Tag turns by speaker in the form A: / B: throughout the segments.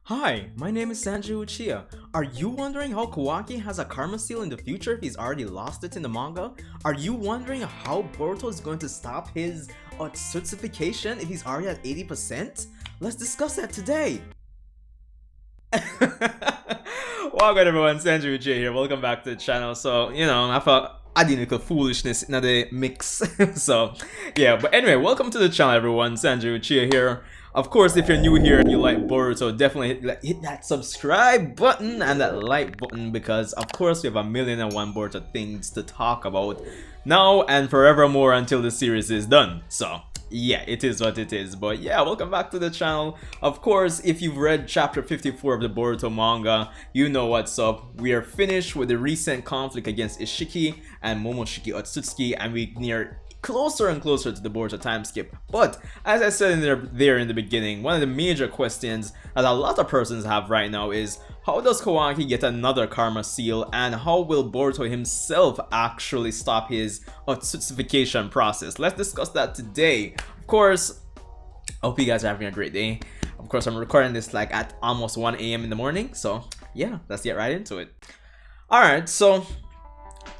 A: Hi, my name is Sanjaeuchiha. Are you wondering how Kawaki has a karma seal in the future if he's already lost it in the manga? Are you wondering how Boruto is going to stop his Otsutsukification if he's already at 80%? Let's discuss that today! Welcome everyone, Sanjaeuchiha here. Welcome back to the channel. So, I thought I did a little in the mix. So, yeah, but anyway, welcome to the channel everyone, Sanjaeuchiha here. Of course, if you're new here and you like Boruto, definitely hit that subscribe button and that like button because, of course, we have a million and one Boruto things to talk about now and forevermore until the series is done. So, yeah, it is what it is. But yeah, welcome back to the channel. Of course, if you've read chapter 54 of the Boruto manga, you know what's up. We are finished with the recent conflict against Isshiki and Momoshiki Otsutsuki, and we near closer and closer to the Boruto time skip. But as I said there in the beginning, one of the major questions that a lot of persons have right now is how does Kawaki get another karma seal, and how will Boruto himself actually stop his Otsutsukification process? Let's discuss that today. Of course, I hope you guys are having a great day. Of course, I'm recording this like at almost 1 a.m. in the morning, so yeah, let's get right into it. Alright, so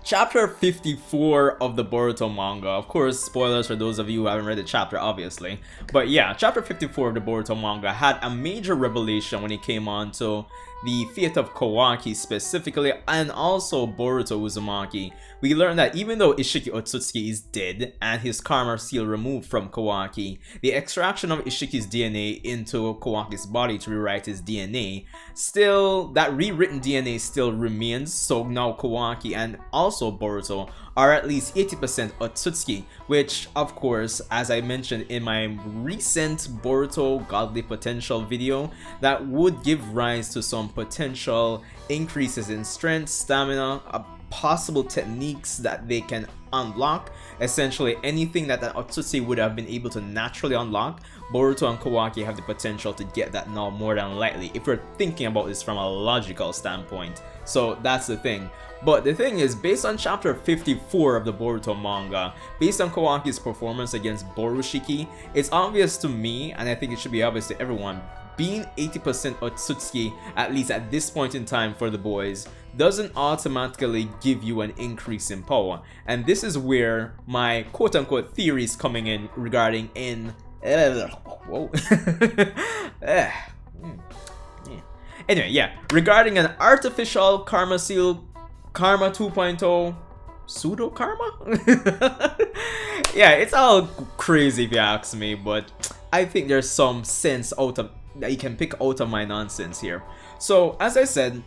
A: Chapter 54 of the Boruto manga. Of course, spoilers for those of you who haven't read the chapter, obviously. But yeah, Chapter 54 of the Boruto manga had a major revelation when it came on to the fate of Kawaki specifically, and also Boruto Uzumaki. We learned that even though Isshiki Otsutsuki is dead and his karma seal removed from Kawaki, the extraction of Ishiki's DNA into Kawaki's body to rewrite his DNA, still, that rewritten DNA still remains, so now Kawaki and also Boruto are at least 80% Otsutsuki, which of course, as I mentioned in my recent Boruto Godly Potential video, that would give rise to some potential increases in strength, stamina, possible techniques that they can unlock. Essentially anything that an Otsutsuki would have been able to naturally unlock, Boruto and Kawaki have the potential to get that now more than likely, if we're thinking about this from a logical standpoint. So that's the thing. But the thing is, based on chapter 54 of the Boruto manga, based on Kawaki's performance against Borushiki, it's obvious to me, and I think it should be obvious to everyone, being 80% Otsutsuki, at least at this point in time for the boys, doesn't automatically give you an increase in power. And this is where my quote-unquote theory is coming in regarding Anyway, yeah, regarding an artificial karma seal, Karma 2.0, pseudo karma? Yeah, it's all crazy if you ask me, but I think there's some sense out of that you can pick out of my nonsense here. So as I said,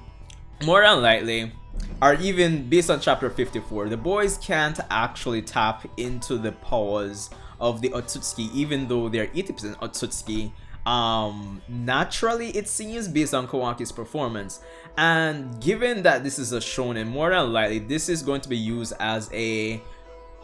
A: more than likely, or even based on chapter 54, the boys can't actually tap into the powers of the Otsutsuki, even though they're 80% Otsutsuki. Naturally, it seems, based on Kawaki's performance, and given that this is a shonen, more than likely this is going to be used as a,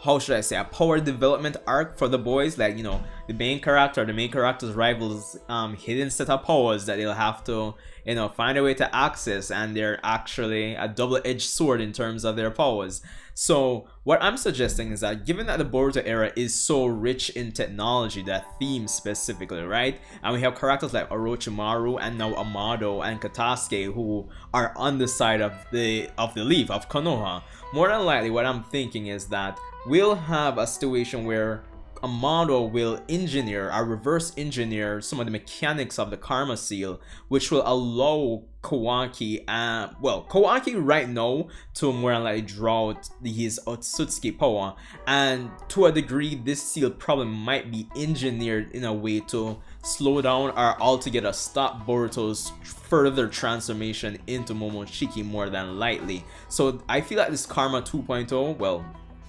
A: how should I say, a power development arc for the boys, like, you know, the main character's rivals hidden set of powers that they'll have to, you know, find a way to access, and they're actually a double-edged sword in terms of their powers. So what I'm suggesting is that given that the Boruto era is so rich in technology, that theme specifically, right, and we have characters like Orochimaru and now Amado and Katasuke who are on the side of the leaf of Konoha, more than likely what I'm thinking is that we'll have a situation where Amado will engineer or reverse engineer some of the mechanics of the karma seal, which will allow Kawaki, Kawaki right now to more than likely draw out his Otsutsuki power, and to a degree this seal probably might be engineered in a way to slow down or altogether stop Boruto's further transformation into Momoshiki more than likely. So I feel like this Karma 2.0, well,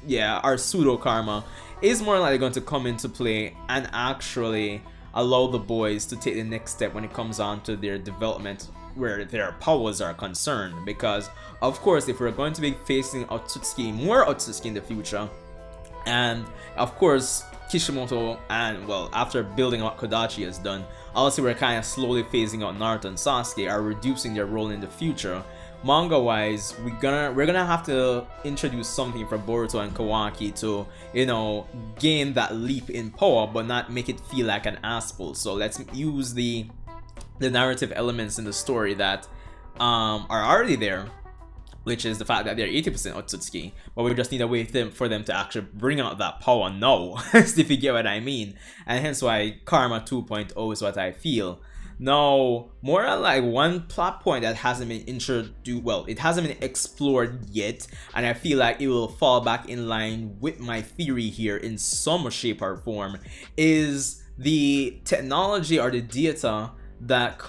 A: yeah, our pseudo karma is more likely going to come into play and actually allow the boys to take the next step when it comes on to their development where their powers are concerned. Because of course, if we're going to be facing more Otsutsuki in the future, and of course Kishimoto, and well, after building what Kodachi has done, also we're kind of slowly phasing out Naruto and Sasuke, are reducing their role in the future. Manga wise, we're gonna have to introduce something for Boruto and Kawaki to, you know, gain that leap in power but not make it feel like an ass pull. So let's use the the narrative elements in the story that are already there, which is the fact that they're 80% Otsutsuki, but we just need a way for them to actually bring out that power now, if you get what I mean. And hence why Karma 2.0 is what I feel. Now, more on like one plot point that hasn't been introduced, well, it hasn't been explored yet, and I feel like it will fall back in line with my theory here in some shape or form, is the technology or the data that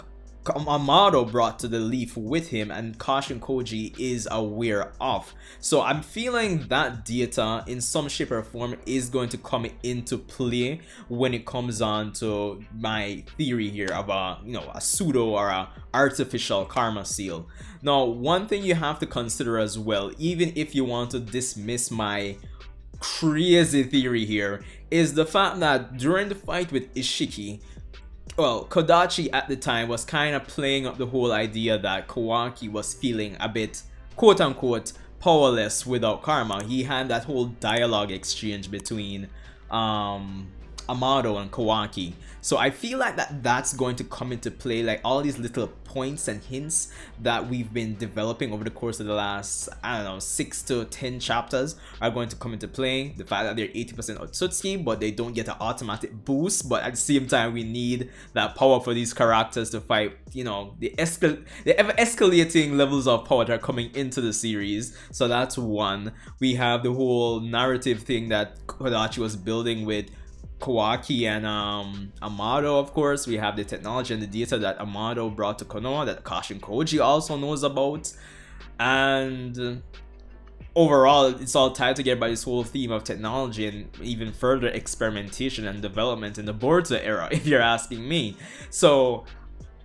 A: Amado brought to the leaf with him and Kashin Koji is aware of. So I'm feeling that data in some shape or form is going to come into play when it comes on to my theory here of a pseudo or a artificial karma seal. Now, one thing you have to consider as well, even if you want to dismiss my crazy theory here, is the fact that during the fight with Isshiki, well, Kodachi at the time was kind of playing up the whole idea that Kawaki was feeling a bit quote-unquote powerless without karma. He had that whole dialogue exchange between Amado and Kawaki. So I feel like that's going to come into play, like all these little points and hints that we've been developing over the course of the last, I don't know, 6 to 10 chapters are going to come into play. The fact that they're 80% Otsutsuki, but they don't get an automatic boost, but at the same time we need that power for these characters to fight, the ever escalating levels of power that are coming into the series. So that's one. We have the whole narrative thing that Kodachi was building with Kawaki and Amado. Of course, we have the technology and the data that Amado brought to Konoha that Kashin Koji also knows about, and overall it's all tied together by this whole theme of technology and even further experimentation and development in the Boruto era, if you're asking me. So,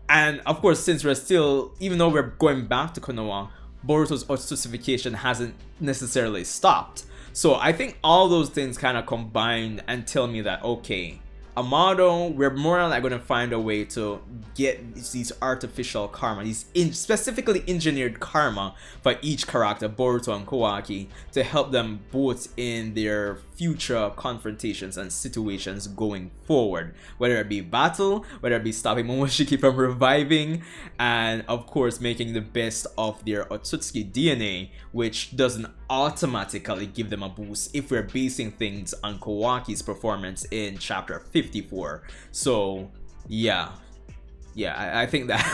A: and of course, since we're still, even though we're going back to Konoha, Boruto's Otsutsukification hasn't necessarily stopped. So I think all those things kind of combined and tell me that, okay, Amado, we're more like going to find a way to get these artificial karma, these specifically engineered karma for each character, Boruto and Kawaki, to help them both in their future confrontations and situations going forward, whether it be battle, whether it be stopping Momoshiki from reviving, and of course making the best of their Otsutsuki DNA, which doesn't automatically give them a boost if we're basing things on Kawaki's performance in chapter 54. So yeah, I think that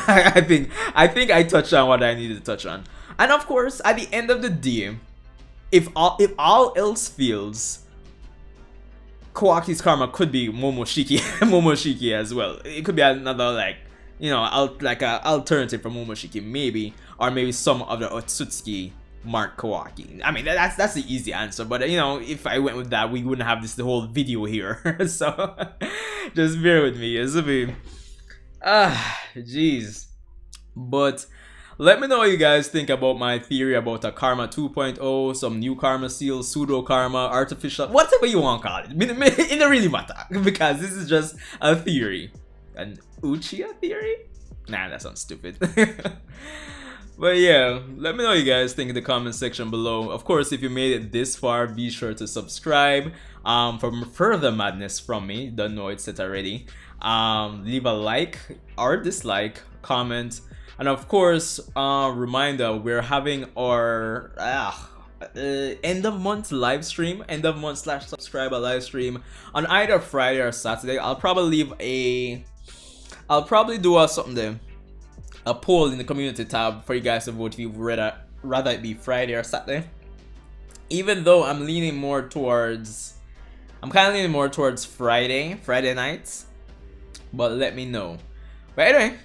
A: I think I touched on what I needed to touch on. And of course, at the end of the day, if all else fails, Kawaki's karma could be Momoshiki as well. It could be another, like, like a alternative for Momoshiki, maybe, or maybe some other Otsutsuki Mark Kawaki. I mean, that's the easy answer, but if I went with that, we wouldn't have the whole video here. So just bear with me. It's a bit jeez. But let me know what you guys think about my theory about a Karma 2.0, some new karma seal, pseudo karma, artificial, whatever you want to call it. It don't really matter, because this is just a theory. An Uchiha theory? Nah, that sounds stupid. But yeah, let me know what you guys think in the comment section below. Of course, if you made it this far, be sure to subscribe for further madness from me. Don't know it's set already. Leave a like or dislike, comment, and of course, reminder, we're having our end of month live stream, end of month / subscriber live stream on either Friday or Saturday. I'll probably do something there, a poll in the community tab for you guys to vote if you would rather it be Friday or Saturday. Even though I'm kind of leaning more towards Friday nights, but let me know. But anyway,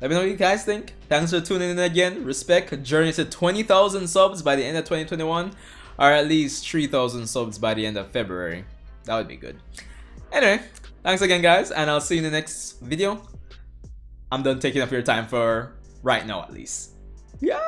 A: let me know what you guys think. Thanks for tuning in again. Respect. Journey to 20,000 subs by the end of 2021, or at least 3,000 subs by the end of February. That would be good. Anyway, thanks again, guys, and I'll see you in the next video. I'm done taking up your time for right now, at least. Yeah.